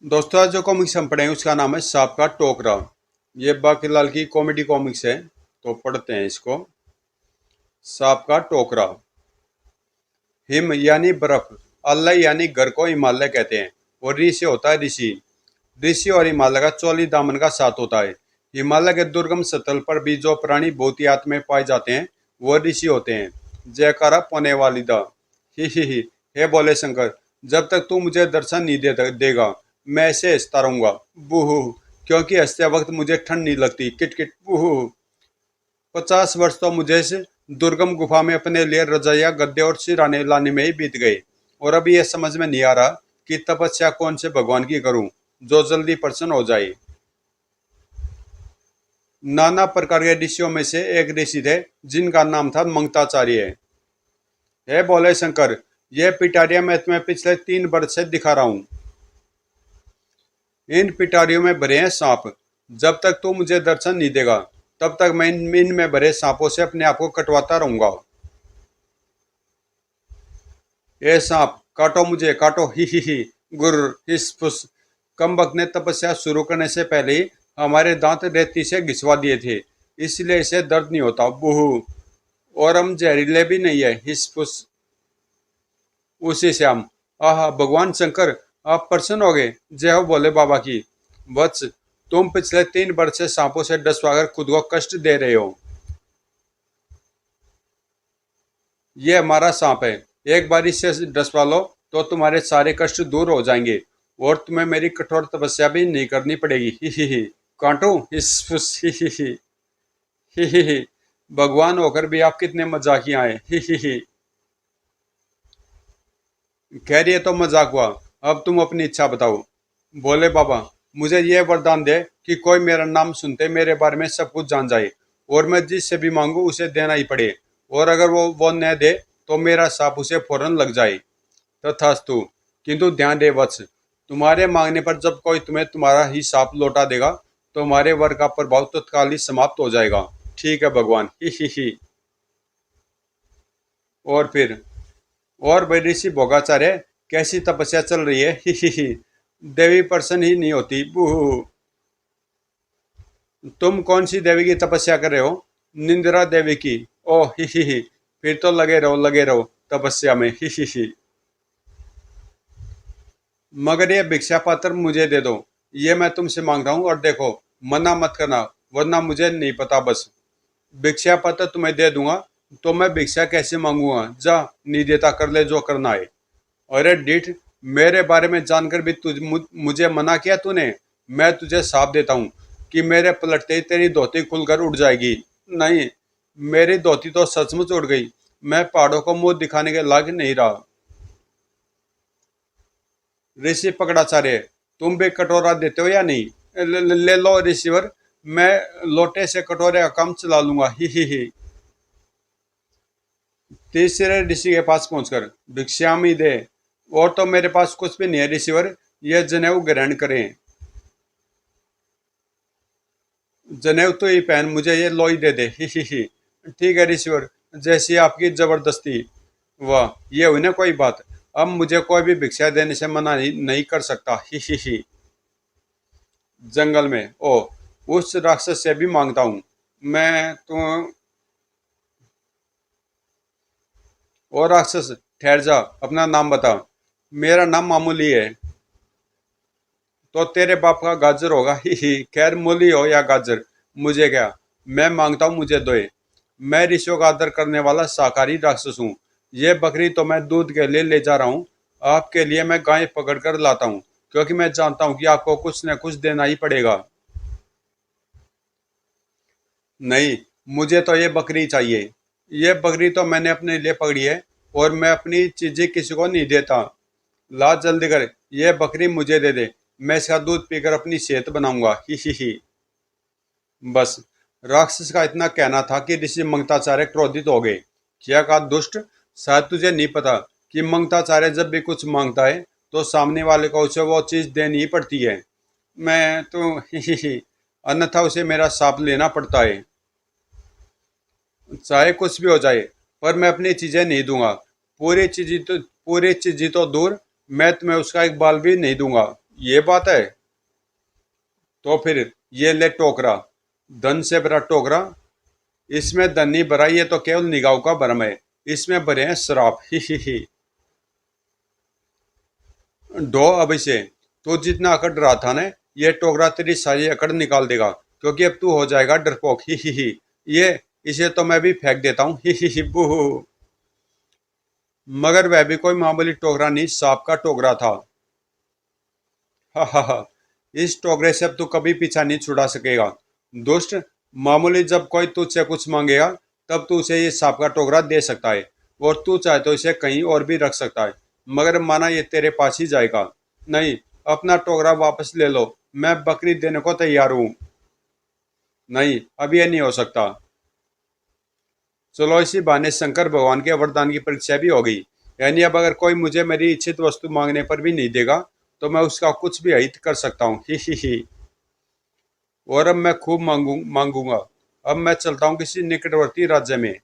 दोस्तों आज जो कॉमिक्स हम पढ़ेंगे उसका नाम है सांप का टोकरा। ये बाकीलाल की कॉमेडी कॉमिक्स है, तो पढ़ते हैं इसको। सांप का टोकरा। हिम यानी बर्फ, अल्लाह यानी घर को हिमालय कहते हैं, और ऋषि होता है ऋषि। ऋषि और हिमालय का 24 दामन का साथ होता है। हिमालय के दुर्गम सतल पर भी जो प्राणी भूतियात में पाए जाते हैं वो ऋषि होते हैं। जयकारा पौने वालिदा। ही हे बोले शंकर, जब तक तू मुझे दर्शन नहीं देगा मैं ऐसे हंसता रहूंगा। बूहू, क्योंकि हंसते वक्त मुझे ठंड नहीं लगती। Kit kit बूहू। 50 वर्ष तो मुझे इस दुर्गम गुफा में अपने लिए रजाइया गद्दे और सिराने लाने में ही बीत गए, और अभी यह समझ में नहीं आ रहा कि तपस्या कौन से भगवान की करूं जो जल्दी प्रसन्न हो जाए। नाना प्रकार के ऋषियों में से एक ऋषि थे जिनका नाम था मंगताचार्य। हे बोले शंकर, यह पिटारिया मैं तुम्हें पिछले 3 वर्ष से दिखा रहा हूँ। इन पिटारियों में भरे हैं सांप। जब तक तू मुझे दर्शन नहीं देगा तब तक मैं इनमें भरे सांपों से अपने आप को कटवाता रहूंगा। ये सांप काटो, मुझे काटो। ही गुर हिस फुस। कमबख्त ने तपस्या शुरू करने से पहले ही हमारे दांत रेती से घिसवा दिए थे, इसलिए इसे दर्द नहीं होता। बूहू। और हम जहरीले भी नहीं है। हिस फुस। उसी से हम। आह भगवान शंकर, आप प्रसन्न हो गए। जय हो बोले बाबा की। वत्स, तुम पिछले 3 वर्ष से सांपों से डसवाकर खुद को कष्ट दे रहे हो। ये हमारा सांप है, एक बार इससे डसवा लो तो तुम्हारे सारे कष्ट दूर हो जाएंगे, और तुम्हें मेरी कठोर तपस्या भी नहीं करनी पड़ेगी। ही कांटो। हिस फुस। ही भगवान होकर भी आप कितने मजाकिया हैं। ही खैर ये तो मजाक हुआ, अब तुम अपनी इच्छा बताओ। बोले बाबा, मुझे ये वरदान दे कि कोई मेरा नाम सुनते मेरे बारे में सब कुछ जान जाए, और मैं जिससे भी मांगू उसे देना ही पड़े, और अगर वो न दे तो मेरा सांप उसे फौरन लग जाए। तथास्तु। किंतु ध्यान दे वत्स, तुम्हारे मांगने पर जब कोई तुम्हें तुम्हारा ही सांप लौटा देगा तो हमारे वर का प्रभाव तत्काल ही समाप्त हो जाएगा। ठीक है भगवान। ही और फिर। और भाई ऋषि भोगाचार्य, कैसी तपस्या चल रही है। ही देवी प्रसन्न ही नहीं होती। बूहू। तुम कौन सी देवी की तपस्या कर रहे हो। निंद्रा देवी की। ओ ही फिर तो लगे रहो तपस्या में। ही मगर ये भिक्षा पात्र मुझे दे दो, ये मैं तुमसे मांग रहा हूँ, और देखो मना मत करना वरना मुझे नहीं पता। बस भिक्षा पात्र तुम्हें दे दूंगा तो मैं भिक्षा कैसे मांगूंगा। जा, नहीं देता कर ले जो करना है। अरे डिठ, मेरे बारे में जानकर भी मुझे मना किया तूने। मैं तुझे साफ देता हूँ कि मेरे पलटते ही तेरी धोती खुलकर उड़ जाएगी। नहीं, मेरी धोती तो सचमुच उड़ गई। मैं पहाड़ों को मुंह दिखाने के लायक नहीं रहा। ऋषि पकड़ाचार्य, तुम भी कटोरा देते हो या नहीं। ले लो ऋषिवर, मैं लोटे से कटोरे का काम चला लूंगा। ही तीसरे ऋषि के पास पहुंचकर, भिक्षामी दे। और तो मेरे पास कुछ भी नहीं है ऋषिवर, यह जनेऊ ग्रहण करें। जनेऊ तो ही पहन, मुझे ये लोई दे दे। ही ठीक है ऋषिवर, जैसी आपकी जबरदस्ती। वाह, ये हुई ना कोई बात। अब मुझे कोई भी भिक्षा देने से मना नहीं कर सकता। ही जंगल में। ओ, उस राक्षस से भी मांगता हूँ मैं तो। ओ राक्षस, ठहर जा, अपना नाम बता। मेरा नाम मामूली है। तो तेरे बाप का गाजर होगा। ही खैर, मूली हो या गाजर, मुझे क्या। मैं मांगता हूँ मुझे दोए। मैं ऋषियों का आदर करने वाला शाकाहारी राक्षस हूँ। ये बकरी तो मैं दूध के लिए ले जा रहा हूँ। आपके लिए मैं गाय पकड़ कर लाता हूँ, क्योंकि मैं जानता हूँ कि आपको कुछ न कुछ देना ही पड़ेगा। नहीं, मुझे तो ये बकरी चाहिए। ये बकरी तो मैंने अपने लिए पकड़ी है, और मैं अपनी चीजें किसी को नहीं देता। ला जल्दी कर, ये बकरी मुझे दे दे। मैं इसका दूध पीकर अपनी सेहत बनाऊंगा। ही बस राक्षस का इतना कहना था कि ऋषि मंगताचार्य क्रोधित हो गए। क्या कहा दुष्ट, शायद तुझे नहीं पता कि मंगताचार्य जब भी कुछ मांगता है तो सामने वाले को उसे वो चीज देनी ही पड़ती है। मैं तो ही अन्यथा उसे मेरा साप लेना पड़ता है। चाहे कुछ भी हो जाए, पर मैं अपनी चीजें नहीं दूंगा। पूरी चीजें तो दूर, मैं तुम्हें उसका एक बाल भी नहीं दूंगा। ये बात है। तो फिर ये ले टोकरा, धन से भरा टोकरा। इसमें धन नहीं भरा, ये तो केवल निगाहों का भ्रम है। इसमें भरे हैं श्राप। ही। ढो अब इसे। तू जितना अकड़ रहा था ना, ये टोकरा तेरी सारी अकड़ निकाल देगा, क्योंकि अब तू हो जाएगा डरपोक। ही। ये इसे तो मैं भी फेंक देता हूँ। ही बूहू। मगर वह भी कोई मामूली टोकरा नहीं, सांप का टोकरा था। हा। इस टोकरे से अब तू कभी पीछा नहीं छुड़ा सकेगा। दुष्ट, मामूली जब कोई तुझसे कुछ मांगेगा, तब तू उसे ये सांप का टोकरा दे सकता है, और तू चाहे तो इसे कहीं और भी रख सकता है, मगर माना ये तेरे पास ही जाएगा। नहीं, अपना टोकरा वापस ले लो, मैं बकरी देने को तैयार हूँ। नहीं, अब ये नहीं हो सकता। चलो, इसी बहाने शंकर भगवान के वरदान की परीक्षा भी हो गई। यानी अब अगर कोई मुझे मेरी इच्छित वस्तु मांगने पर भी नहीं देगा, तो मैं उसका कुछ भी अहित कर सकता हूँ। ही। और अब मैं खूब मांगूंगा। अब मैं चलता हूँ किसी निकटवर्ती राज्य में।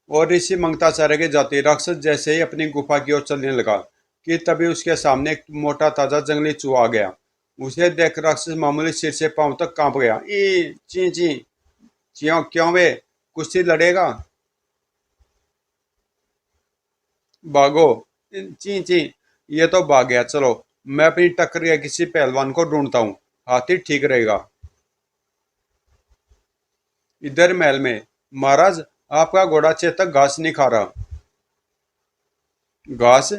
और ऋषि मंगताचार्य के जाते राक्षस जैसे ही अपनी गुफा की ओर चलने लगा, कि तभी उसके सामने एक मोटा ताजा जंगली चूहा आ गया। उसे देख राक्षस मामूली सिर से पांव तक कांप गया। ई ची ची। क्यों क्यों वे, कुश्ती लड़ेगा? भागो। ची ची। ये तो भाग गया। चलो, मैं अपनी टक्कर या किसी पहलवान को ढूंढता हूँ, हाथी ठीक रहेगा। इधर महल में, महाराज, आपका घोड़ा चेतक घास नहीं खा रहा। घास?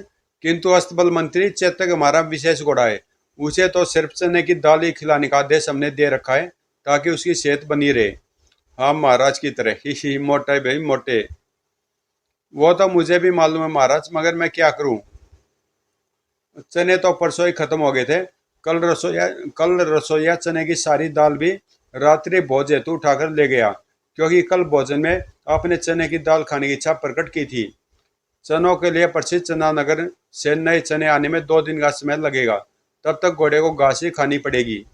किंतु अस्तबल मंत्री, चेतक हमारा विशेष घोड़ा है। उसे तो सिर्फ चने की दाल ही खिलाने का आदेश हमने दे रखा है, ताकि उसकी सेहत बनी रहे। हाँ, महाराज की तरह। ही मोटे भाई मोटे। वो तो मुझे भी मालूम है महाराज, मगर मैं क्या करूं। चने तो परसों ही खत्म हो गए थे। कल रसोईया चने की सारी दाल भी रात्रि भोज हेतु उठाकर ले गया, क्योंकि कल भोजन में आपने चने की दाल खाने की इच्छा प्रकट की थी। चनों के लिए प्रसिद्ध चना नगर से नए चने आने में 2 दिन का समय लगेगा। तब तक घोड़े को घास ही खानी पड़ेगी।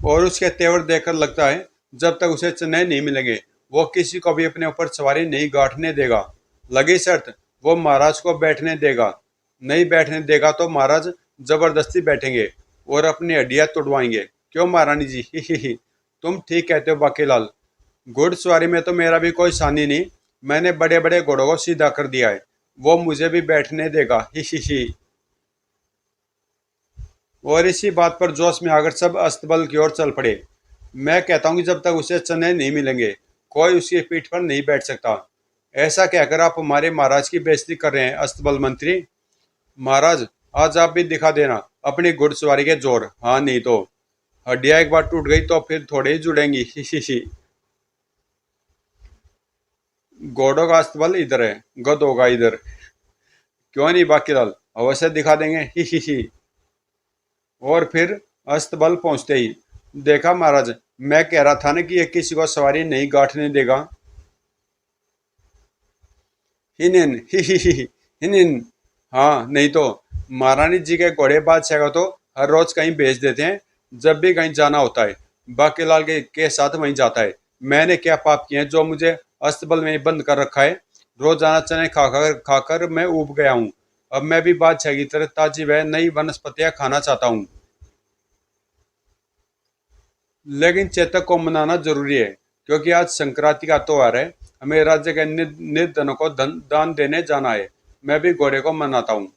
और उसके तेवर देखकर लगता है, जब तक उसे चने नहीं मिलेंगे, वो किसी को भी अपने ऊपर सवारी नहीं गांठने देगा। लगी शर्त, वो महाराज को बैठने देगा। नहीं बैठने देगा तो महाराज जबरदस्ती बैठेंगे और अपनी हड्डियां तुड़वाएंगे। क्यों महारानी जी? ही। तुम ठीक कहते हो बाकीलाल। घुड़सवारी में तो मेरा भी कोई सानी नहीं। मैंने बड़े बड़े घोड़ों को सीधा कर दिया है, वो मुझे भी बैठने देगा। ही। और इसी बात पर जोश में आकर सब अस्तबल की ओर चल पड़े। मैं कहता हूँ कि जब तक उसे चने नहीं मिलेंगे, कोई उसकी पीठ पर नहीं बैठ सकता। ऐसा कहकर आप हमारे महाराज की बेइज्जती कर रहे हैं अस्तबल मंत्री। महाराज, आज आप भी दिखा देना अपनी घुड़सवारी के जोर। हाँ, नहीं तो हड्डियां एक बार टूट गई तो फिर थोड़े ही जुड़ेंगी। ही। घोड़ों का अस्तबल इधर है, गधों का इधर। क्यों नहीं बाकीलाल, अवश्य दिखा देंगे। ही। और फिर अस्तबल पहुंचते ही, देखा महाराज, मैं कह रहा था ना कि ये किसी को सवारी नहीं गांठने देगा। हिनिन। ही। हिनिन। हाँ, नहीं तो महारानी जी के घोड़े बादशाह को तो हर रोज कहीं भेज देते हैं। जब भी कहीं जाना होता है, बाकीलाल के साथ वहीं जाता है। मैंने क्या पाप किए हैं जो मुझे अस्तबल में बंद कर रखा है? रोजाना चने खाकर खाकर मैं ऊब गया हूँ। अब मैं भी बादशाह की तरह ताजी व नई वनस्पतियां खाना चाहता हूँ। लेकिन चेतक को मनाना जरूरी है, क्योंकि आज संक्रांति का त्योहार है। हमें राज्य के निर्धनों को दान देने जाना है। मैं भी घोड़े को मनाता हूँ।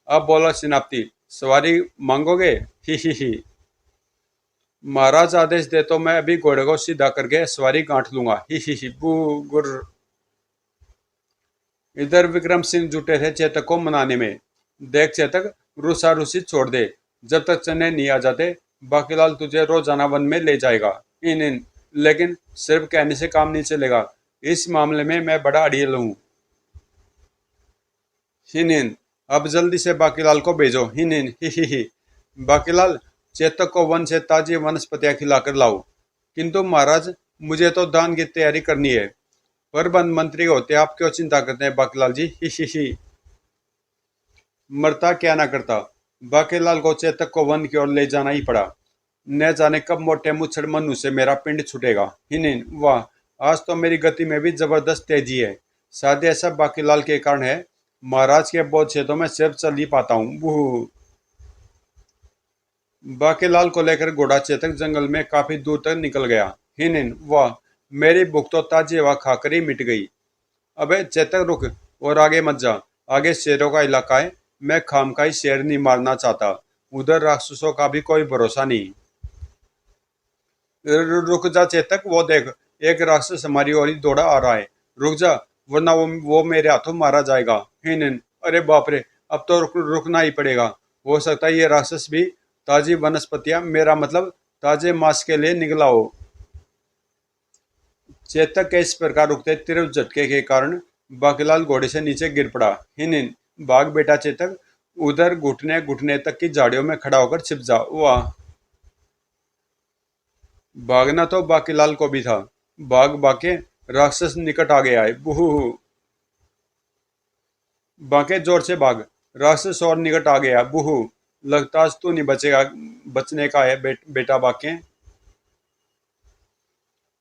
अब बोलो सेनापति, सवारी मांगोगे? ही। महाराज आदेश दे तो मैं अभी घोड़े को सीधा करके सवारी गांठ लूंगा। ही बू गुर। इधर विक्रम सिंह जुटे थे चेतक को मनाने में। देख चेतक, रूसा रूसी छोड़ दे। जब तक चने नहीं आ जाते, बाकीलाल तुझे रोजाना वन में ले जाएगा। इन। लेकिन सिर्फ कहने से काम नहीं चलेगा। इस मामले में मैं बड़ा अड़ियल हूँ। हिनिन। अब जल्दी से बाकीलाल को भेजो। हिनिन। ही। बाकीलाल, चेतक को वन से ताजी वनस्पतियां खिलाकर लाओ। किंतु महाराज, मुझे तो दान की तैयारी करनी है। पर वन मंत्री होते आप क्यों चिंता करते हैं बाकीलाल जी? ही। मरता क्या ना करता। बाकीलाल को चेतक को वन की ओर ले जाना ही पड़ा। न जाने कब मोटे मुच्छड़ मनु से मेरा पिंड छूटेगा। हिनिन। वाह, आज तो मेरी गति में भी जबरदस्त तेजी है। शायद ऐसा बाकीलाल के कारण है महाराज के बोझ से तो मैं सिर्फ चल ही पाता हूँ। बूह। बाकीलाल को लेकर घोड़ा चेतक जंगल में काफी दूर तक निकल गया। हिन वाह, मेरी भूख तो ताजी हवा खाकर ही मिट गई। अबे चेतक रुक, और आगे मत जा। आगे शेरों का इलाका है, मैं खामखाई शेर नहीं मारना चाहता। उधर राक्षसों का भी कोई भरोसा नहीं। रुक जा चेतक, वो देख, एक राक्षस हमारी ओर ही दौड़ा आ रहा है। रुक जा, वरना वो मेरे हाथों मारा जाएगा। हिन, अरे बाप रे, अब तो रुकना ही पड़ेगा। हो सकता है ये राक्षस भी ताजी वनस्पतियां, मेरा मतलब ताजे मांस के लिए निकला हो। चेतक के इस प्रकार रुकते तीव्र झटके के कारण बाकीलाल घोड़े से नीचे गिर पड़ा। हिन, भाग बेटा चेतक, उधर घुटने घुटने तक की झाड़ियों में खड़ा होकर छिप जा। वाह। भागना तो बाकीलाल को भी था। भाग बाके राक्षस निकट आ गया है। बूहू। बाके जोर से भाग, राक्षस और निकट आ गया। बूहू। लगता आज तू नहीं बचेगा, बचने का है बेटा बाके।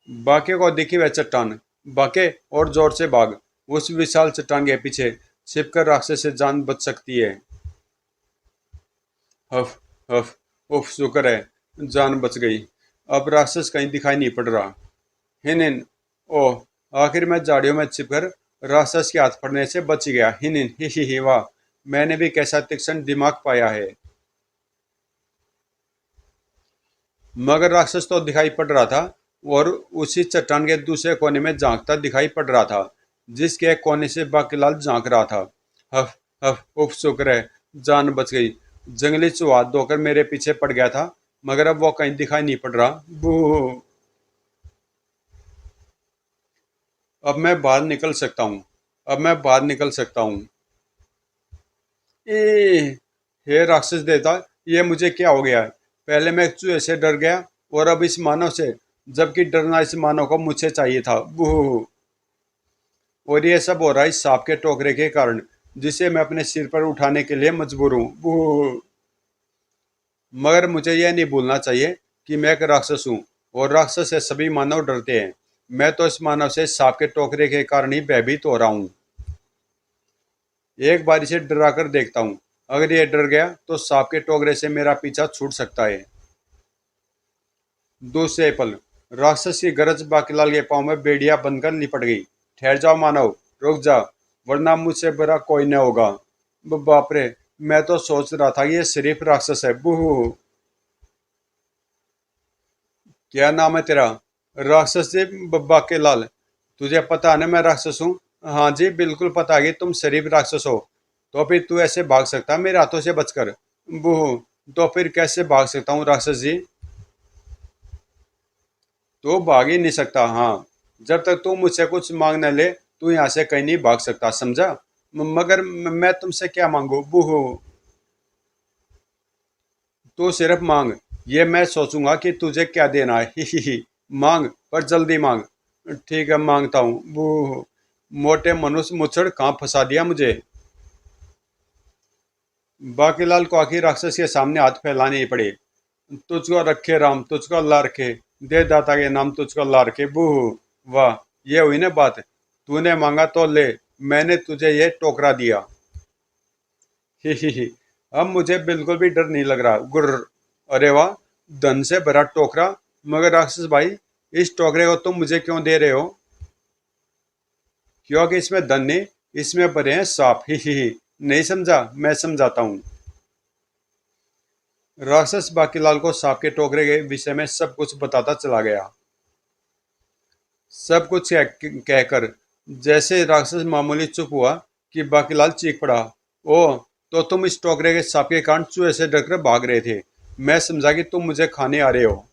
बाके को दिखी वह चट्टान। बाके और जोर से भाग, उस विशाल चट्टान के पीछे छिपकर राक्षस से जान बच सकती है। हफ हफ, उफ, शुक्र है जान बच गई। अब राक्षस कहीं दिखाई नहीं पड़ रहा। हिन, ओह, आखिर मैं झाड़ियों में छिपकर राक्षस के हाथ पड़ने से बच गया। हिन, ही वाह, मैंने भी कैसा तीक्ष्ण दिमाग पाया है। मगर राक्षस तो दिखाई पड़ रहा था, और उसी चट्टान के दूसरे कोने में झांकता दिखाई पड़ रहा था, जिसके एक कोने से बाकीलाल झांक रहा था। हफ हफ, उफ, शुक्र है जान बच गई। जंगली चूहा धोकर मेरे पीछे पड़ गया था, मगर अब वो कहीं दिखाई नहीं पड़ रहा। बू। अब मैं बाहर निकल सकता हूँ, अब मैं बाहर निकल सकता हूँ। ए, हे राक्षस देवता, ये मुझे क्या हो गया है? पहले मैं एक चूहे से डर गया, और अब इस मानव से, जबकि डरना इस मानव को मुझसे चाहिए था। बूह। और ये सब हो रहा है इस सांप के टोकरे के कारण, जिसे मैं अपने सिर पर उठाने के लिए मजबूर हूँ। बूह। मगर मुझे यह नहीं भूलना चाहिए कि मैं एक राक्षस हूँ, और राक्षस से सभी मानव डरते हैं। मैं तो इस मानव से सांप के टोकरे के कारण ही भयभीत हो रहा हूँ। एक बार इसे डरा कर देखता हूँ, अगर ये डर गया तो सांप के टोकरे से मेरा पीछा छूट सकता है। दूसरे पल राक्षस की गरज बाकीलाल के पांव में बेड़िया बनकर लिपट गई। ठहर जाओ मानव, रुक जा, वरना मुझसे बुरा कोई न होगा। बाप रे, मैं तो सोच रहा था ये सिर्फ राक्षस है। बूह। क्या नाम है तेरा? राक्षस जी, बाकीलाल। तुझे पता है ना मैं राक्षस हूँ? हाँ जी, बिल्कुल पता है कि तुम शरीफ राक्षस हो। तो फिर तू ऐसे भाग सकता है मेरे हाथों से बचकर? बूह। तो फिर कैसे भाग सकता हूँ राक्षस जी? तो भाग ही नहीं सकता। हाँ, जब तक तू मुझसे कुछ मांग न ले, तू यहाँ से कहीं नहीं भाग सकता, समझा? मगर मैं तुमसे क्या मांगू? बूह। तू सिर्फ मांग, ये मैं सोचूंगा कि तुझे क्या देना है। ही, मांग, पर जल्दी मांग। ठीक है, मांगता हूँ। बूह। मोटे मनुष्य मुच्छड़, कहाँ फंसा दिया मुझे। बाकीलाल को आखिर राक्षस के सामने हाथ फैलाने ही पड़े। तुझको रखे राम, तुझको अल्लाह रखे, दे दाता के नाम तुझको अल्लाह रखे। बूह। वाह, ये हुई ना बात। तूने मांगा तो ले, मैंने तुझे ये टोकरा दिया। ही, अब मुझे बिल्कुल भी डर नहीं लग रहा। गुर्र। अरे वाह, धन से भरा टोकरा। मगर राक्षस भाई, इस टोकरे को तुम मुझे क्यों दे रहे हो? क्योंकि इसमें धन नहीं, इसमें भरे हैं सांप। ही, नहीं समझा? मैं समझाता हूँ। राक्षस बाकीलाल को सांप के टोकरे के विषय में सब कुछ बताता चला गया। सब कुछ कहकर जैसे राक्षस मामूली चुप हुआ कि बाकीलाल चीख पड़ा। ओ, तो तुम इस टोकरे के सांप के कारण चूहे से डरकर भाग रहे थे। मैं समझा कि तुम मुझे खाने आ रहे हो।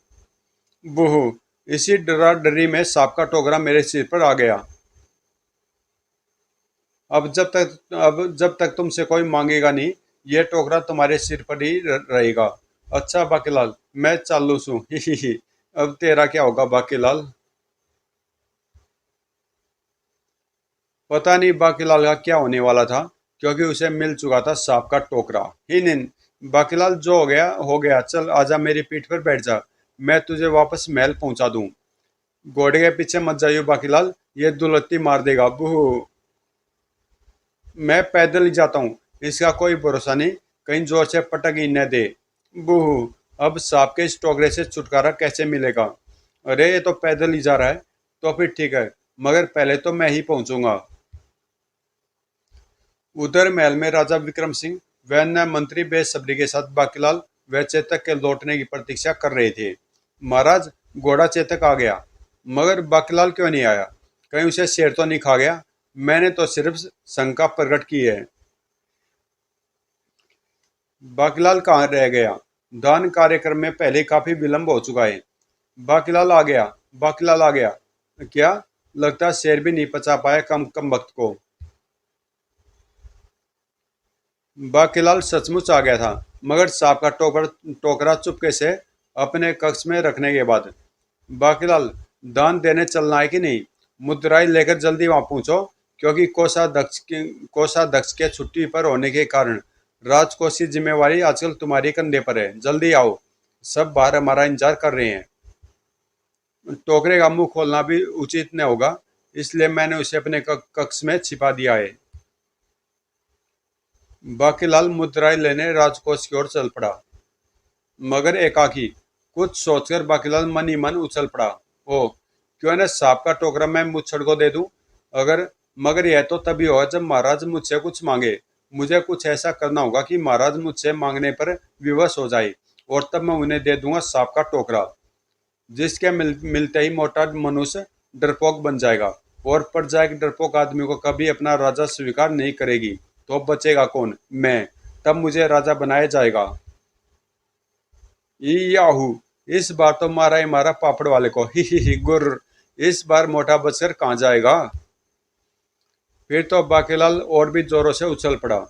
बूह। इसी डरा डरी में सांप का टोकरा मेरे सिर पर आ गया। अब जब तक तुमसे कोई मांगेगा नहीं, ये टोकरा तुम्हारे सिर पर ही रहेगा। अच्छा बाकीलाल, मैं चालूस हूँ। ही, अब तेरा क्या होगा बाकीलाल? पता नहीं बाकीलाल का क्या होने वाला था, क्योंकि उसे मिल चुका था सांप का टोकरा। ही नहीं, बाकीलाल, जो हो गया, चल आजा, मेरी पीठ पर बैठ जा, मैं तुझे वापस महल पहुंचा दूं। घोड़े के पीछे मत जाइयो बाकीलाल, ये दुलत्ती मार देगा। बूह। मैं पैदल ही जाता हूँ, इसका कोई भरोसा नहीं, कहीं जोर से पटक ही न दे। बूहू। अब सांप के इस टोकरे से छुटकारा कैसे मिलेगा? अरे ये तो पैदल ही जा रहा है, तो फिर ठीक है, मगर पहले तो मैं ही पहुंचूंगा। उधर महल में राजा विक्रम सिंह व अन्य मंत्री बेसब्री के साथ बाकीलाल व चेतक के लौटने की प्रतीक्षा कर रहे थे। महाराज, घोड़ा चेतक आ गया, मगर बाकीलाल क्यों नहीं आया? कहीं उसे शेर तो नहीं खा गया? मैंने तो सिर्फ शंका प्रकट की है। बाकीलाल कहाँ रह गया? दान कार्यक्रम में पहले काफी विलंब हो चुका है। बाकीलाल आ गया, बाकीलाल आ गया। क्या? लगता है शेर भी नहीं पचा पाया कम कम वक्त को। बाकीलाल सचमुच आ गया था, मगर सांप का टोकरा चुपके से अपने कक्ष में रखने के बाद। बाकीलाल, दान देने चलना है कि नहीं? मुद्राई लेकर जल्दी वहां पहुंचो, क्योंकि कोषाध्यक्ष के छुट्टी पर होने के कारण राजकोष की जिम्मेवारी आजकल तुम्हारी कंधे पर है। जल्दी आओ, सब बाहर हमारा इंतजार कर रहे हैं। टोकरे का मुंह खोलना भी उचित न होगा, इसलिए मैंने उसे अपने कक्ष में छिपा दिया है। बाकीलाल मुद्राएं लेने राजकोष की ओर चल पड़ा, मगर एकाकी। कुछ सोचकर बाकीलाल मन ही मन उछल पड़ा। ओ, क्यों न सांप का टोकरा मैं मुच्छड़ को दे दूं? अगर मगर यह तो तभी होगा जब महाराज मुझसे कुछ मांगे। मुझे कुछ ऐसा करना होगा कि महाराज मुझसे मांगने पर विवश हो जाए, और तब मैं उन्हें दे दूंगा सांप का टोकरा, जिसके मिलते ही मोटा मनुष्य डरपोक बन जाएगा, और प्रजा एक डरपोक आदमी को कभी अपना राजा स्वीकार नहीं करेगी। तो बचेगा कौन? मैं। तब मुझे राजा बनाया जाएगा। याहू। इस बार तो मारा ही मारा पापड़ वाले को। ही गुर्र। इस बार मोटा बचकर कहाँ जाएगा? फिर तो बाकीलाल और भी जोरों से उछल पड़ा।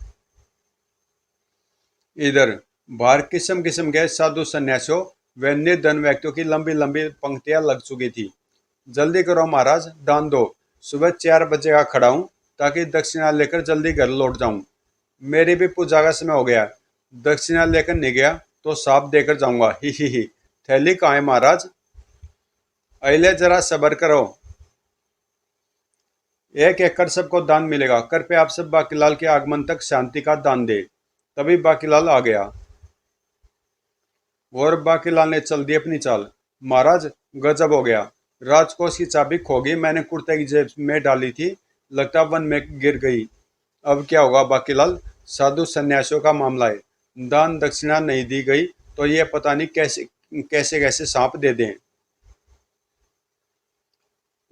इधर बाहर किस्म किस्म के साधु सन्यासियों व निर्धन व्यक्तियों की लंबी लंबी पंक्तियां लग चुकी थी। जल्दी करो महाराज, दान दो। सुबह 4 बजे का खड़ा हूं, ताकि दक्षिणा लेकर जल्दी घर लौट जाऊं। मेरी भी पूजा का समय हो गया। दक्षिणा लेकर नहीं गया तो सांप देकर जाऊंगा। ही। थैली कहाँ है महाराज? अले जरा सब्र करो, एक एक कर सबको दान मिलेगा। कृपया आप सब बाकीलाल के आगमन तक शांति का दान दे। तभी बाकीलाल आ गया, और बाकीलाल ने चल दी अपनी चाल। महाराज, गजब हो गया। राजकोष की चाबी खो गई, मैंने कुर्ते की जेब में डाली थी, लगता वन में गिर गई। अब क्या होगा बाकीलाल? साधु सन्यासियों का मामला है, दान दक्षिणा नहीं दी गई तो ये पता नहीं कैसे कैसे कैसे सांप दे दें।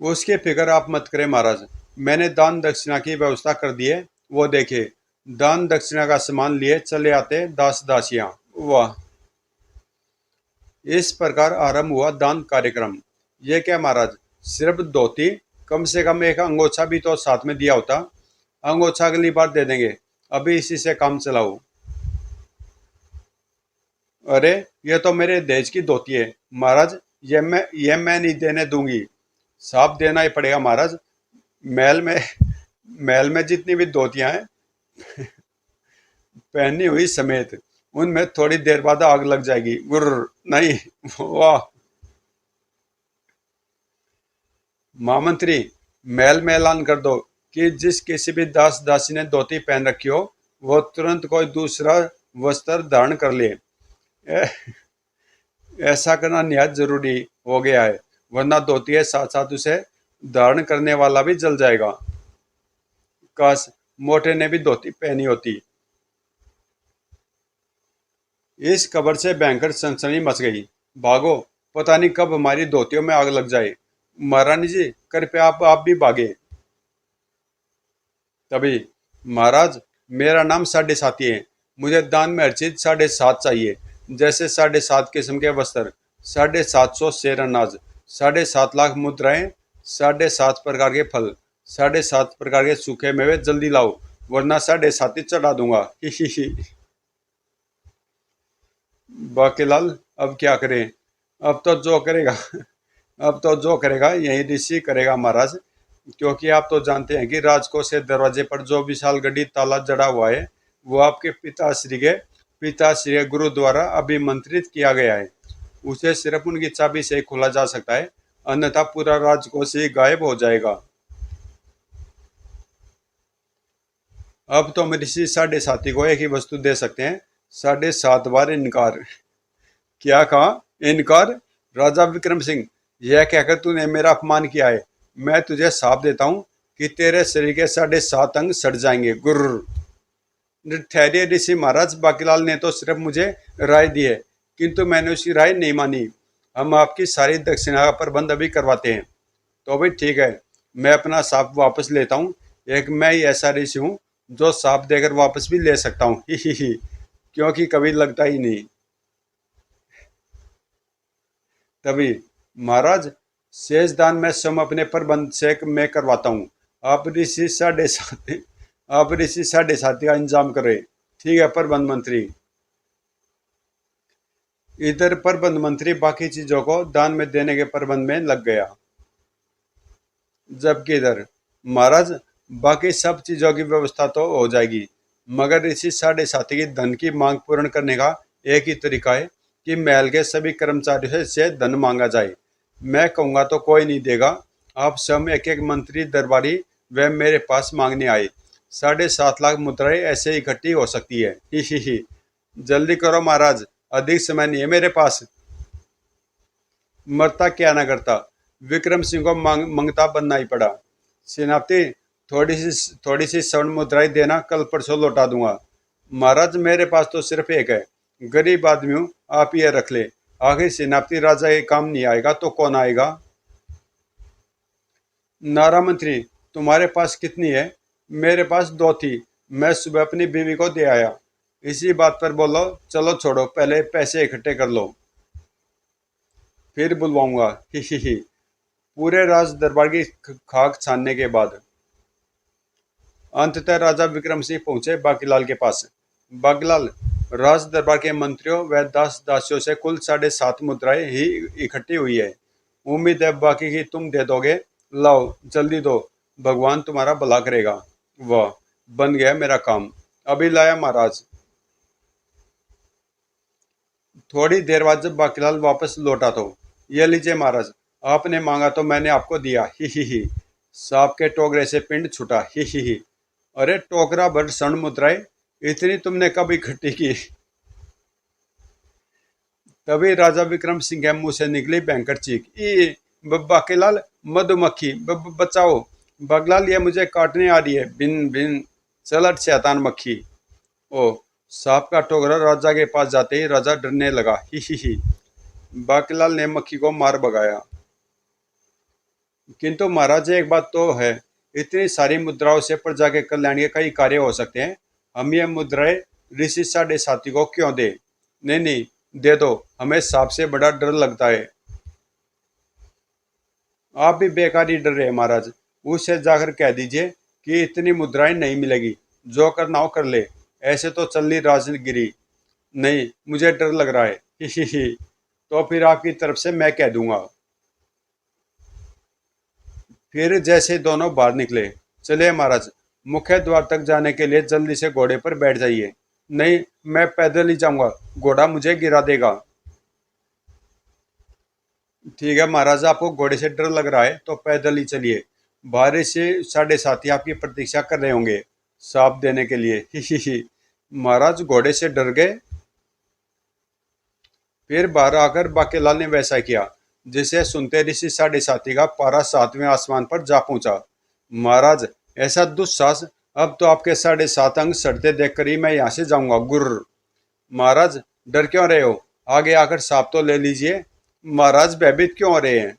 उसकी फिक्र आप मत करें महाराज, मैंने दान दक्षिणा की व्यवस्था कर दी है। वो देखे, दान दक्षिणा का सामान लिए चले आते दास दासियां। वाह। इस प्रकार आरंभ हुआ दान कार्यक्रम। ये क्या महाराज, सिर्फ धोती? कम से कम एक अंगोछा भी तो साथ में दिया होता। अंगोछा अगली बार दे देंगे, अभी इसी से काम चलाओ। अरे, ये तो मेरे देश की धोती है महाराज, ये मैं नहीं देने दूंगी। साफ देना ही पड़ेगा महाराज। महल में महल में जितनी भी धोतियां हैं, पहनी हुई समेत, उनमें थोड़ी देर बाद आग लग जाएगी। गुर्र। नहीं। वाह। महामंत्री, महल में ऐलान कर दो कि जिस किसी भी दास दासी ने धोती पहन रखी हो, वो तुरंत कोई दूसरा वस्त्र धारण कर ले। ए- ऐसा करना निहायत जरूरी हो गया है, वरना धोती के साथ साथ उसे धारण करने वाला भी जल जाएगा। काश मोटे ने भी धोती पहनी होती। इस खबर से भयंकर सनसनी मच गई। भागो, पता नहीं कब हमारी धोतियों में आग लग जाए। महारानी जी, कृपया आप भी भागे। तभी, महाराज, मेरा नाम साढ़े साती है। मुझे दान में हर चीज 7.5 चाहिए। जैसे 7.5 किस्म के वस्त्र, 750 शेर अनाज, 7.5 लाख मुद्राएं, 7.5 प्रकार के फल, 7.5 प्रकार के सूखे मेवे। जल्दी लाओ, वरना 7.5 चढ़ा दूंगा। ही। बाकीलाल, अब क्या करें? अब तो जो करेगा अब तो जो करेगा यही ऋषि करेगा महाराज, क्योंकि आप तो जानते हैं कि राजकोष के दरवाजे पर जो विशाल गढ़ी ताला जड़ा हुआ है, वो आपके पिताश्री के गुरु द्वारा अभिमंत्रित किया गया है। उसे सिर्फ उनकी चाबी से ही खोला जा सकता है, अन्यथा पूरा राजकोष ही गायब हो जाएगा। अब तो हम ऋषि 7.5 को एक ही वस्तु दे सकते हैं, 7.5 बार इनकार। क्या कहा? इनकार? राजा विक्रम सिंह, यह कहकर तूने मेरा अपमान किया है। मैं तुझे साफ देता हूं कि तेरे शरीर के 7.5 अंग सड़ जाएंगे। गुर्र। ठहरिए ऋषि महाराज, बाकीलाल ने तो सिर्फ मुझे राय दी है, किंतु मैंने उसकी राय नहीं मानी। हम आपकी सारी दक्षिणा का प्रबंध अभी करवाते हैं। तो भाई ठीक है, मैं अपना साप वापस लेता हूँ। एक मैं ही ऐसा ऋषि हूँ जो साप देकर वापस भी ले सकता हूँ। ही, क्योंकि कभी लगता ही नहीं। तभी, महाराज, शेष दान मैं स्वयं अपने प्रबंध से मैं करवाता हूँ। आप ऋषि 7.5 का इंतजाम करें। ठीक है प्रबंध मंत्री। इधर प्रबंध मंत्री बाकी चीजों को दान में देने के प्रबंध में लग गया, जबकि इधर महाराज, बाकी सब चीजों की व्यवस्था तो हो जाएगी, मगर इसी 7.5 की धन की मांग पूर्ण करने का एक ही तरीका है कि महल के सभी कर्मचारियों से धन मांगा जाए। मैं कहूंगा तो कोई नहीं देगा। आप स्वयं एक एक मंत्री दरबारी वे मेरे पास मांगने आए। 7.5 लाख मुद्राएं ऐसे ही इकट्ठी हो सकती है। ही। जल्दी करो महाराज, अधिक समय नहीं है मेरे पास। मरता क्या ना करता, विक्रम सिंह को मंगता बनना ही पड़ा। सेनापति, थोड़ी सी स्वर्ण मुद्राएं देना, कल परसों लौटा दूंगा। महाराज, मेरे पास तो सिर्फ एक है, गरीब आदमी हूँ, आप ये रख ले। आखिर सेनापति राजा के काम नहीं आएगा तो कौन आएगा? नारा मंत्री, तुम्हारे पास कितनी है? मेरे पास 2 थी, मैं सुबह अपनी बीवी को दे आया। इसी बात पर बोलो, चलो छोड़ो, पहले पैसे इकट्ठे कर लो, फिर बुलवाऊंगा। ही। पूरे राज दरबार की खाक छानने के बाद अंततः राजा विक्रम सिंह पहुंचे बाकीलाल के पास। बाकीलाल, राज दरबार के मंत्रियों व दास दासियों से कुल 7.5 मुद्राएं ही इकट्ठी हुई है। उम्मीद है बाकी की तुम दे दोगे। लाओ जल्दी दो, भगवान तुम्हारा भला करेगा। वाह, बन गया मेरा काम। अभी लाया महाराज। थोड़ी देर बाद जब बाकीलाल वापस लौटा तो, ये लीजिए महाराज, आपने मांगा तो मैंने आपको दिया। ही। सांप के टोकरे से पिंड छूटा। ही। अरे टोकरा भर स्वर्ण मुद्राएं, इतनी तुमने कब इकट्ठी की? तभी राजा विक्रम सिंह के मुंह से निकली भयंकर चीख। ई बाकीलाल, मधुमक्खी बचाओ। बाकीलाल, ये मुझे काटने आ रही है। बिन बिन, चल हट शैतान मक्खी। ओ, सांप का टोकरा राजा के पास जाते ही राजा डरने लगा। ही। बाकीलाल ने मक्खी को मार भगाया। किंतु महाराज, एक बात तो है, इतनी सारी मुद्राओं से प्रजा के कल्याण के कई कार्य हो सकते हैं। हम ये मुद्राएं ऋषि 7.5 को क्यों दे? नहीं नहीं, दे दो, हमें सांप से बड़ा डर लगता है। आप भी बेकार ही डर रहे हैं महाराज। उससे जाकर कह दीजिए कि इतनी मुद्राएं नहीं मिलेगी, जो करना हो कर ले। ऐसे तो चलनी राजगिरी। नहीं, मुझे डर लग रहा है। ही। तो फिर आपकी तरफ से मैं कह दूंगा। फिर जैसे दोनों बाहर निकले, चलिए महाराज, मुख्य द्वार तक जाने के लिए जल्दी से घोड़े पर बैठ जाइए। नहीं, मैं पैदल ही जाऊंगा, घोड़ा मुझे गिरा देगा। ठीक है महाराज, आपको घोड़े से डर लग रहा है तो पैदल ही चलिए। बाहर से 7.5 आपकी प्रतीक्षा कर रहे होंगे साफ देने के लिए। ही। महाराज घोड़े से डर गए। फिर बाहर आकर बाकीलाल ने वैसा किया, जिसे सुनते ऋषि 7.5 का पारा 7वें आसमान पर जा पहुंचा। महाराज, ऐसा दुस्साहस, अब तो आपके 7.5 अंग सड़ते देखकर ही मैं यहाँ से जाऊंगा। गुर्र। महाराज, डर क्यों रहे हो? आगे आकर सांप तो ले लीजिए। महाराज, भयभीत क्यों हो रहे हैं?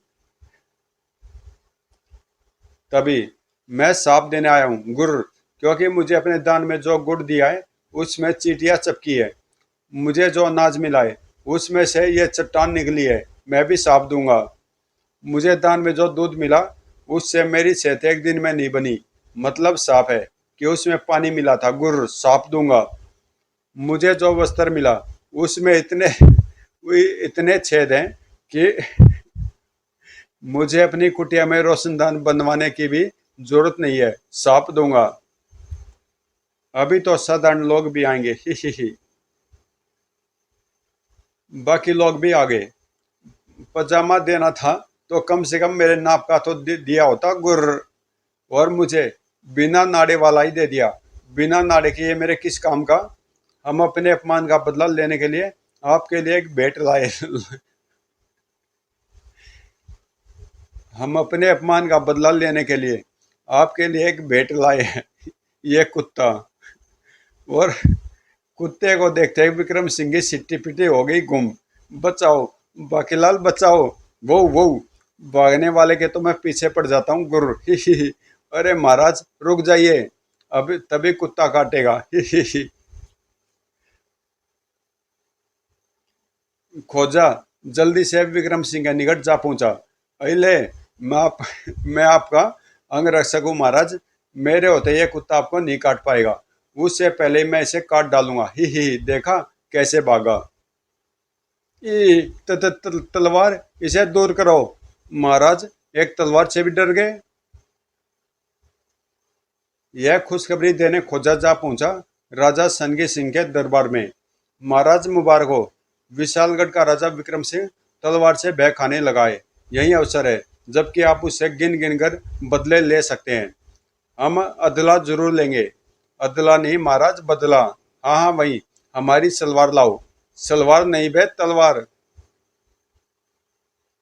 तभी, मैं सांप देने आया हूँ। गुर्र। क्योंकि मुझे अपने दान में जो गुड़ दिया है उसमें चींटियां चपकी है। मुझे जो अनाज मिला है उसमें से ये चट्टान निकली है, मैं भी सांप दूंगा। मुझे दान में जो दूध मिला उससे मेरी सेहत एक दिन में नहीं बनी, मतलब साफ है कि उसमें पानी मिला था। गुर्र, सांप दूंगा। मुझे जो वस्त्र मिला उसमें इतने इतने छेद हैं कि मुझे अपनी कुटिया में रोशनदान बनवाने की भी जरूरत नहीं है। सांप दूंगा। अभी तो साधारण लोग भी आएंगे। ही। बाकी लोग भी आ गए। पजामा देना था तो कम से कम मेरे नाप का तो दिया होता। गुर्र। और मुझे बिना नाड़े वाला ही दे दिया। बिना नाड़े के ये मेरे किस काम का। हम अपने अपमान का बदला लेने के लिए आपके लिए एक भेंट लाए। हम अपने अपमान का बदला लेने के लिए आपके लिए एक भेंट लाए हैं। ये कुत्ता। और कुत्ते को देखते ही विक्रम सिंह की सिट्टी पिट्टी हो गई गुम। बचाओ बाकीलाल बचाओ। वो भागने वाले के तो मैं पीछे पड़ जाता हूँ गुर। ही ही। अरे महाराज रुक जाइए, अब तभी कुत्ता काटेगा। ही ही। खोजा जल्दी से विक्रम सिंह के निकट जा पहुंचा। अले मैं आप मैं आपका अंग रक्षक हूँ महाराज। मेरे होते ये कुत्ता आपको नहीं काट पाएगा। उससे पहले ही मैं इसे काट डालूंगा। ही देखा कैसे भागा। तलवार, इसे दूर करो। महाराज एक तलवार से भी डर गए। यह खुशखबरी देने खोजा जा पहुंचा राजा सनगी सिंह के दरबार में। महाराज मुबारक हो। विशालगढ़ का राजा विक्रम सिंह तलवार से भय खाने लगा है। यही अवसर है जबकि आप उससे गिन गिन कर बदले ले सकते हैं। हम अदला जरूर लेंगे। अदला नहीं महाराज, बदला। हाँ हाँ वही, हमारी सलवार लाओ। सलवार नहीं बे तलवार।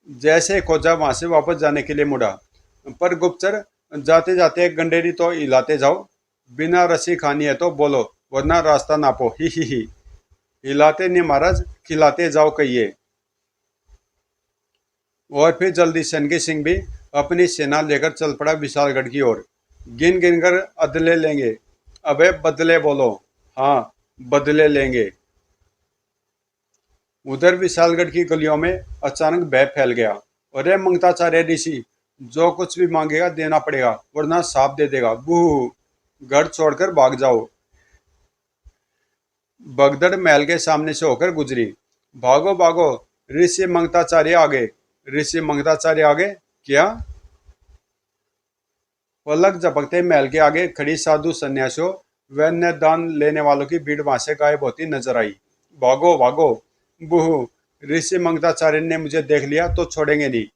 जैसे खोजा वहां से वापस जाने के लिए मुड़ा, पर गुप्तचर जाते जाते एक गंडेरी तो हिलाते जाओ। बिना रस्सी खानी है तो बोलो, वरना रास्ता नापो। ही। हिलाते नहीं महाराज, खिलाते जाओ कहिए। और फिर जल्दी सनगी सिंह भी अपनी सेना लेकर चल पड़ा विशालगढ़ की ओर। गिन गिन कर अदले लेंगे। अबे बदले बोलो। हाँ बदले लेंगे। उधर विशालगढ़ की गलियों में अचानक भय फैल गया। अरे मंगताचार्य ऋषि, जो कुछ भी मांगेगा देना पड़ेगा, वरना साफ दे देगा। बूह। घर छोड़कर भाग जाओ। भगदड़ महल के सामने से होकर गुजरी। भागो भागो, ऋषि मंगताचार्य आगे। ऋषि मंगताचार्य आगे क्या? पलक झपकते महल के आगे खड़ी साधु सन्यासियों व अन्य दान लेने वालों की भीड़ वहां से गायब होती नजर आई। भागो भागो। बूह। ऋषि मंगताचार्य ने मुझे देख लिया तो छोड़ेंगे नहीं।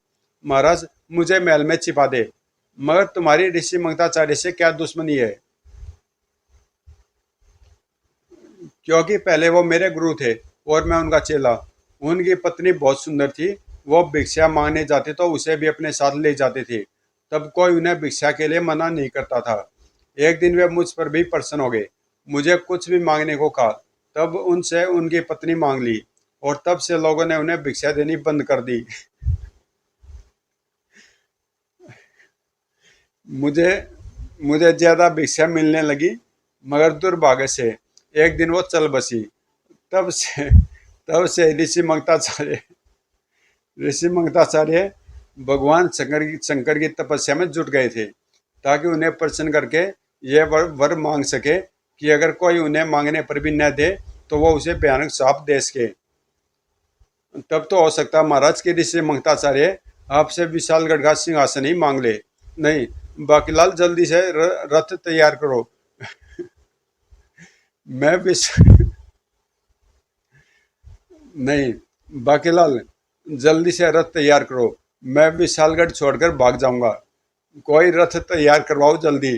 महाराज मुझे महल में छिपा दे। मगर तुम्हारी ऋषि मंगताचार्य से क्या दुश्मनी है? क्योंकि पहले वो मेरे गुरु थे और मैं उनका चेला। उनकी पत्नी बहुत सुंदर थी। वो भिक्षा मांगने जाते तो उसे भी अपने साथ ले जाते थे। तब कोई उन्हें भिक्षा के लिए मना नहीं करता था। एक दिन वे मुझ पर भी प्रसन्न हो गए। मुझे कुछ भी मांगने को कहा। तब उनसे उनकी पत्नी मांग ली और तब से लोगों ने उन्हें भिक्षा देनी बंद कर दी। मुझे मुझे ज्यादा भिक्षा मिलने लगी, मगर दुर्भाग्य से एक दिन वो चल बसी। तब से ऋषि मंगताचार्य भगवान शंकर की तपस्या में जुट गए थे, ताकि उन्हें प्रसन्न करके ये वर मांग सके कि अगर कोई उन्हें मांगने पर भी न दे तो वो उसे भयानक श्राप दे सके। तब तो हो सकता महाराज कि ऋषि मंगताचार्य आपसे विशालगढ़ का सिंहासन ही मांग ले। नहीं, बाकीलाल जल्दी से रथ तैयार करो। मैं विश नहीं, बाकीलाल जल्दी से रथ तैयार करो। मैं विशालगढ़ छोड़कर भाग जाऊंगा। कोई रथ तैयार करवाओ जल्दी।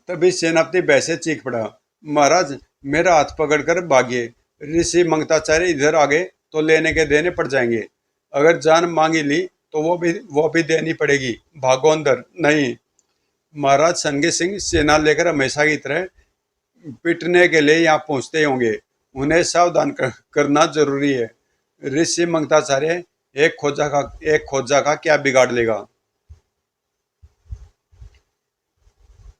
तभी सेनापति वैसे चीख पड़ा, महाराज मेरा हाथ पकड़कर भागिए। ऋषि मंगताचार्य इधर आ गए तो लेने के देने पड़ जाएंगे। अगर जान मांगी ली तो वो भी देनी पड़ेगी। भागो अंदर। नहीं, महाराज सनगी सिंह सेना लेकर हमेशा की तरह पिटने के लिए यहाँ पहुंचते होंगे। उन्हें सावधान करना जरूरी है। ऋषि मंगताचार्य एक खोजा का क्या बिगाड़ लेगा।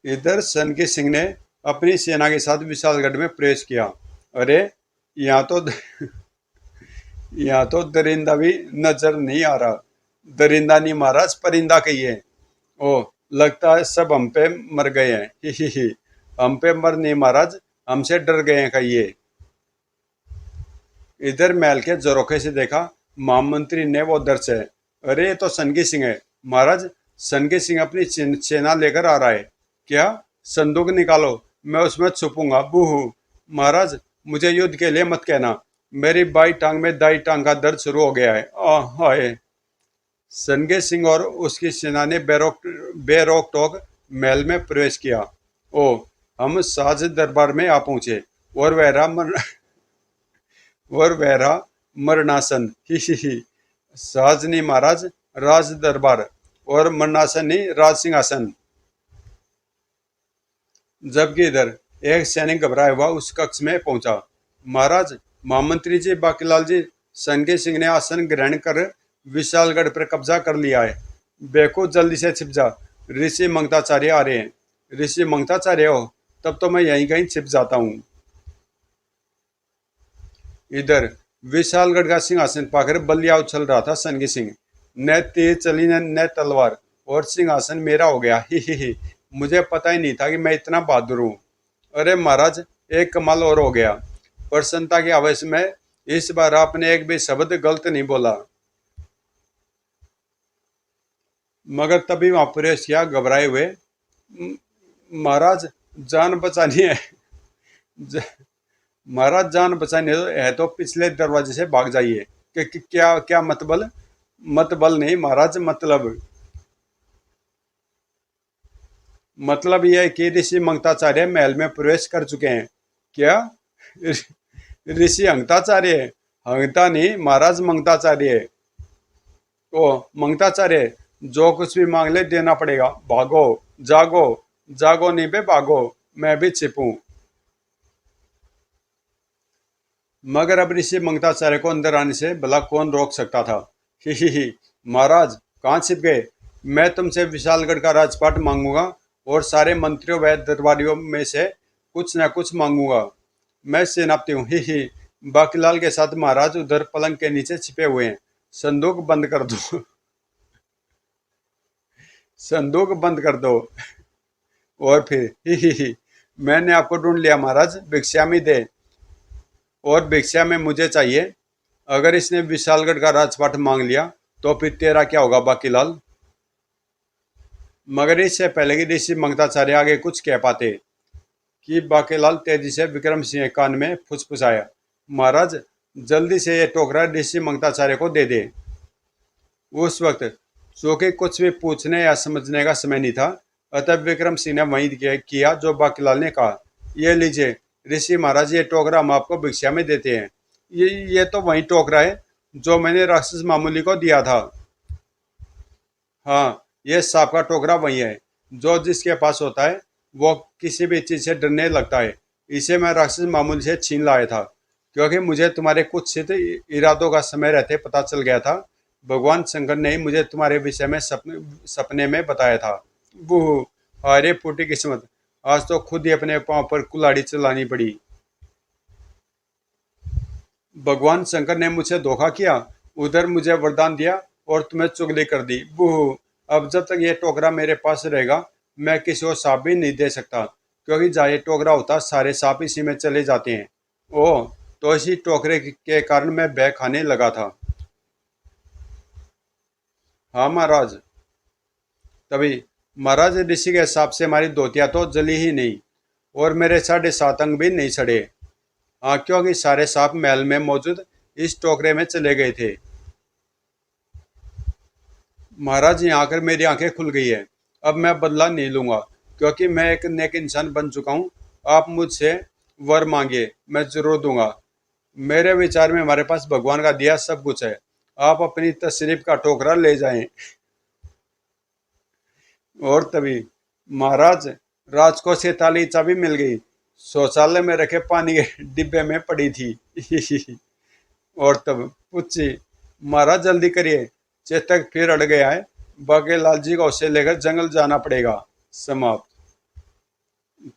इधर सनकी सिंह ने अपनी सेना के साथ विशालगढ़ में प्रवेश किया। अरे यहाँ तो यहाँ तो दरिंदा भी नजर नहीं आ रहा। दरिंदा नहीं महाराज, परिंदा कहिए। ओ, लगता है सब हम पे मर गए हैं। ही। हम पे मर नहीं महाराज, हमसे डर गए हैं कहिए। इधर महल के झरोखे से देखा, महामंत्री ने वो दर से। अरे ये तो सनगी सिंह है महाराज। सनगी सिंह अपनी सेना लेकर आ रहा है। क्या? संदूक निकालो, मैं उसमें छुपूंगा। बूहू। महाराज मुझे युद्ध के लिए मत कहना। मेरी बाई टांग में दाई टांग का दर्द शुरू हो गया है। हाय। संगे सिंह और उसकी सेना ने बेरोक टोक महल में प्रवेश किया। ओ, हम साज दरबार में आ पहुंचे और वह मरणासन ही। साजनी महाराज राज दरबार और मरणासन ही राज सिंहासन। जबकि इधर एक सैनिक घबराया हुआ उस कक्ष में पहुंचा। महाराज, महामंत्री जी बाकीलाल जी, संगे सिंह ने आसन ग्रहण कर विशालगढ़ पर कब्जा कर लिया है। बेको, जल्दी से छिप जा, ऋषि मंगताचार्य आ रहे हैं। ऋषि मंगताचार्य हो? तब तो मैं यहीं कहीं छिप जाता हूँ। इधर विशालगढ़ का सिंहासन पाकर बलिया उछल रहा था संगी सिंह। न तीर चली न तलवार, और सिंहासन मेरा हो गया। ही। मुझे पता ही नहीं था कि मैं इतना बहादुर हूँ। अरे महाराज, एक कमाल और हो गया। प्रसन्नता के आवेश में इस बार आपने एक भी शब्द गलत नहीं बोला। मगर तभी वहां प्रवेश किया घबराए हुए। महाराज, जान बचानी है। महाराज, जान बचानी है तो पिछले दरवाजे से भाग जाइए। क्या क्या मतबल? मतबल नहीं महाराज, मतलब यह है कि ऋषि मंगताचार्य महल में प्रवेश कर चुके हैं। क्या? ऋषि अंगताचार्य? हंगता नहीं महाराज, मंगताचार्य। ओ, मंगताचार्य, जो कुछ भी मांग ले देना पड़ेगा। भागो, जागो। जागो नहीं बे, भागो, मैं भी छिपूं। मगर अब ऋषि मंगताचार्य को अंदर आने से भला कौन रोक सकता था। ही। महाराज, कहाँ छिप गए? मैं तुमसे विशालगढ़ का राजपाट मांगूंगा और सारे मंत्रियों व दरबारियों में से कुछ न कुछ मांगूंगा। मैं सेनापति हूँ। ही। बाकीलाल के साथ महाराज उधर पलंग के नीचे छिपे हुए हैं। संदूक बंद कर दो। संदूक बंद कर दो। और फिर ही। मैंने आपको ढूंढ लिया महाराज, भिक्षा में दे। और भिक्षा में मुझे चाहिए। अगर इसने विशालगढ़ का राजपाट मांग लिया तो फिर तेरा क्या होगा बाकीलाल? मगर इससे पहले कि ऋषि मंगताचार्य आगे कुछ कह पाते कि बाकीलाल तेजी से विक्रम सिंह के कान में फुसफुसाया। महाराज, जल्दी से ये टोकरा ऋषि मंगताचार्य को दे दे। उस वक्त चूंकि कुछ भी पूछने या समझने का समय नहीं था, अतः विक्रम सिंह ने वही किया जो बाकीलाल ने कहा। ये लीजिए ऋषि महाराज, ये टोकरा हम आपको भिक्षा में देते हैं। ये तो वही टोकरा है जो मैंने राक्षस मामूली को दिया था। हाँ, ये सांप का टोकरा वही है जो जिसके पास होता है वो किसी भी चीज से डरने लगता है। इसे मैं राक्षस मामूली से छीन लाया था क्योंकि मुझे तुम्हारे कुछ सिद्ध इरादों का समय रहते पता चल गया था। भगवान शंकर ने ही मुझे तुम्हारे विषय में सपने में बताया था। बूह, अरे फूटी किस्मत, आज तो खुद ही अपने पांव पर कुल्हाड़ी चलानी पड़ी। भगवान शंकर ने मुझे धोखा किया, उधर मुझे वरदान दिया और तुम्हें चुगली कर दी। बूह, अब जब तक ये टोकरा मेरे पास रहेगा मैं किसी को सांप भी नहीं दे सकता, क्योंकि जहाँ ये टोकरा होता सारे सांप इसी में चले जाते हैं। ओह, तो इसी टोकरे के कारण मैं बह खाने लगा था। हाँ महाराज। तभी महाराज, ऋषि के हिसाब से हमारी धोतियां तो जली ही नहीं और मेरे 7.5 अंग भी नहीं सड़े। हाँ, क्योंकि सारे सांप महल में मौजूद इस टोकरे में चले गए थे। महाराज, यहाँ आकर मेरी आंखें खुल गई है। अब मैं बदला नहीं लूंगा क्योंकि मैं एक नेक इंसान बन चुका हूँ। आप मुझसे वर मांगिए, मैं जरूर दूंगा। मेरे विचार में हमारे पास भगवान का दिया सब कुछ है। आप अपनी तशरीफ का टोकरा ले जाएं। और तभी महाराज, राजकोष से ताली चाबी मिल गई। शौचालय में रखे पानी के डिब्बे में पड़ी थी। और तब पूछी, महाराज जल्दी करिए, चेतक फिर अड़ गया है। बाकी लाल जी को उसे लेकर जंगल जाना पड़ेगा। समाप्त।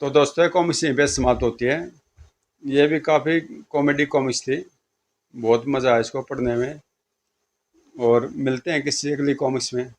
तो दोस्तों, कॉमिक्स यहीं पे समाप्त होती है। ये भी काफ़ी कॉमेडी कॉमिक्स थी, बहुत मज़ा आया इसको पढ़ने में। और मिलते हैं किसी अगली कॉमिक्स में।